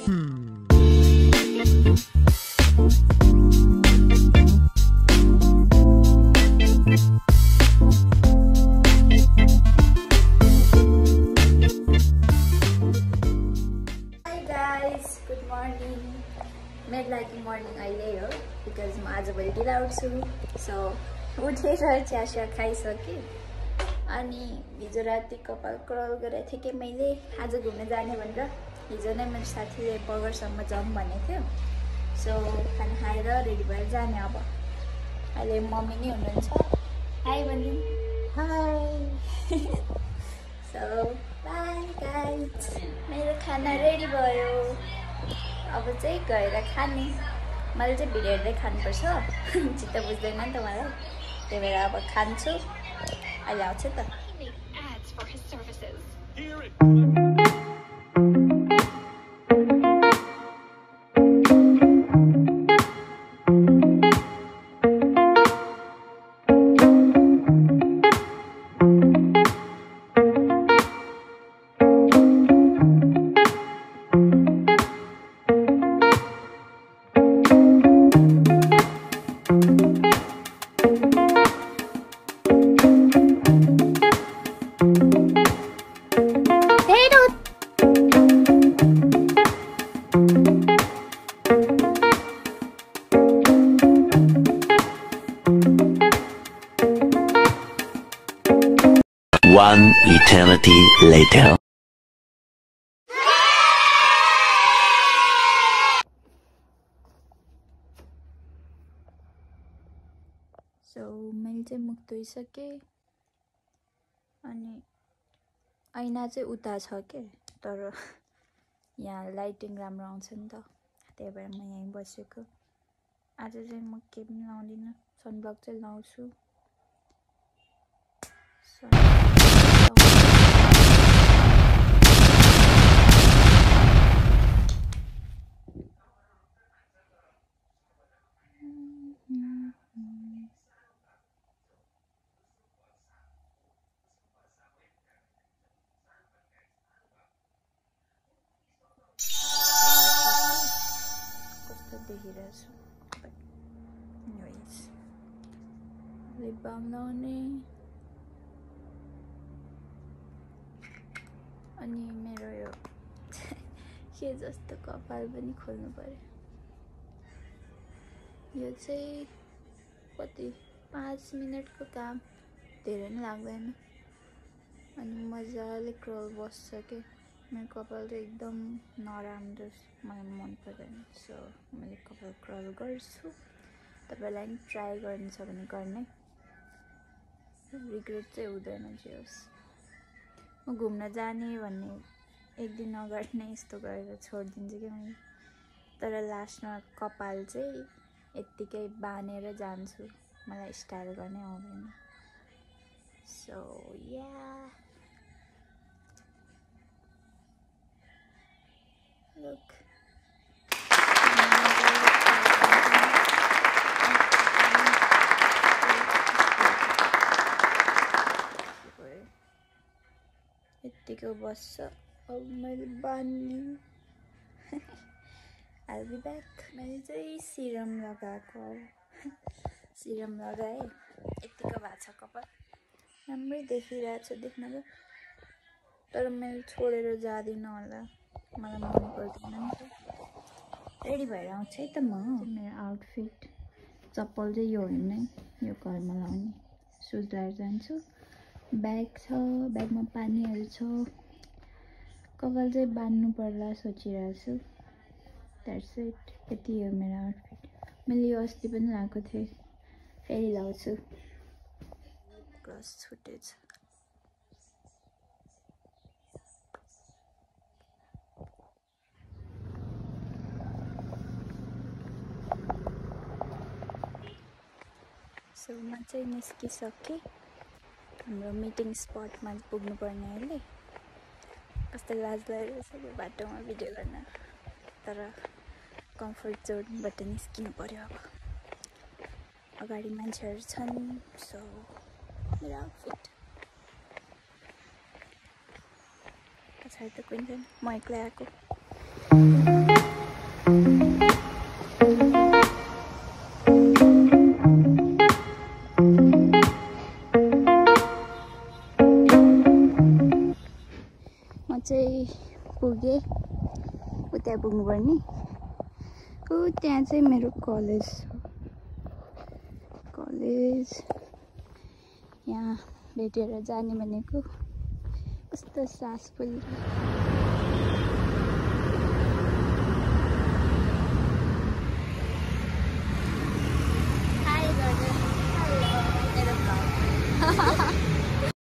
मेरो लागि मर्निङ अहिले हो बिकज म आजभोलि ढिला उठ्छु सो उठेर चिया खाइसकेँ अनि हिजो राति कपाल क्रल गरेको थिएँ कि मैले आज घुम्न जाने भनेर हिजो नै मेरो साथीले बगरसम्म जाउँ भनेको थियो सो खाना खाएर रेडी भएर जाने अब अहिले मम्मी नै हुनुहुन्छ हाई भनिदिनु हाई सो बाई गाइज मेरो खाना रेडी भयो अब चाहिँ गएर खाने मैले चाहिँ भिडियो हेर्दै खानुपर्छ चित्त बुझ्दैन नि त मलाई त्यही भएर अब खान्छु अहिले आउँछ त One eternity later. So मैले चाहिँ मुख धोइसकेँ अनि ऐना चाहिँ उता छ के तर यहाँ लाइटिङ राम्रो आउँछ नि त त्यही भएर म यहीँ बसेको आज चाहिँ म केही पनि लाउँदिनँ सनब्लक चाहिँ लाउँछु कस्तो देखिरहेछु लिप बाम लाउने अनि मेरो यो के जस्तो कपाल पनि खोल्नु पर्यो यो चाहिँ कति 5 मिनटको काम धेरै नै लाग्दैन अनि मजाले कर्ल बस्छ के मेरो कपाल चाहिँ एकदम नराम्रो मलाई मन पर्दैन सो मैले कपाल कर्ल गर्छु तपाईलाई पनि ट्राई गर्नु छ भने गर्ने रिग्रेट चाहिँ हुँदैन जे होस् म घुम्न जाने भन्ने एक दिन अगाडि नै यस्तो गरेर छोडिदिन्छु कि मैले तर लास्टमा कपाल चाहिँ यत्तिकै बानेर जान्छु मलाई स्टाइल गर्नै आउँदैन सो या लुक यत्तिको बस्छ अब मैले बान्ने I'll be back. मैले चाहिँ सिरम लगाएको सिरम लगाएँ यत्तिको भएको छ कपाल राम्रै देखिरहेछ देख्न त तर मैले छोडेर जाँदिनँ होला मलाई मन पर्दैन नि त रेडी भएर आउँछु है त म मेरो आउटफिट चप्पल चाहिँ यो होइन है यो घरमा लाउने सुज लगाएर जान्छु ब्याग छ ब्यागमा पानीहरू छ कपाल चाहिँ बान्नु पर्ला सोचिरहेको छु द्याट्स इट यति हो मेरो आउटफिट मैले यो अस्ति पनि लगाएको थिएँ फेरि लाउँछु ग्लस छुटेछ सो म चाहिँ निस्किसकेँ हाम्रो मिटिङ स्पटमा पुग्नुपर्ने अहिले कस्तो लाज लागिरहेछ बाटोमा भिडियो गर्न तर कम्फर्ट जोनबाट निस्किनु पर्यो अब अगाडि मान्छेहरू छन् सो मेरो आउटफिट पछाडि त कोही छैन म एक्लै आएको चाहिँ पुगेँ उता पुग्नुपर्ने त्यहाँ चाहिँ मेरो कलेज हो कलेज यहाँ भेटेर जाने भनेको कस्तो सास फुल्यो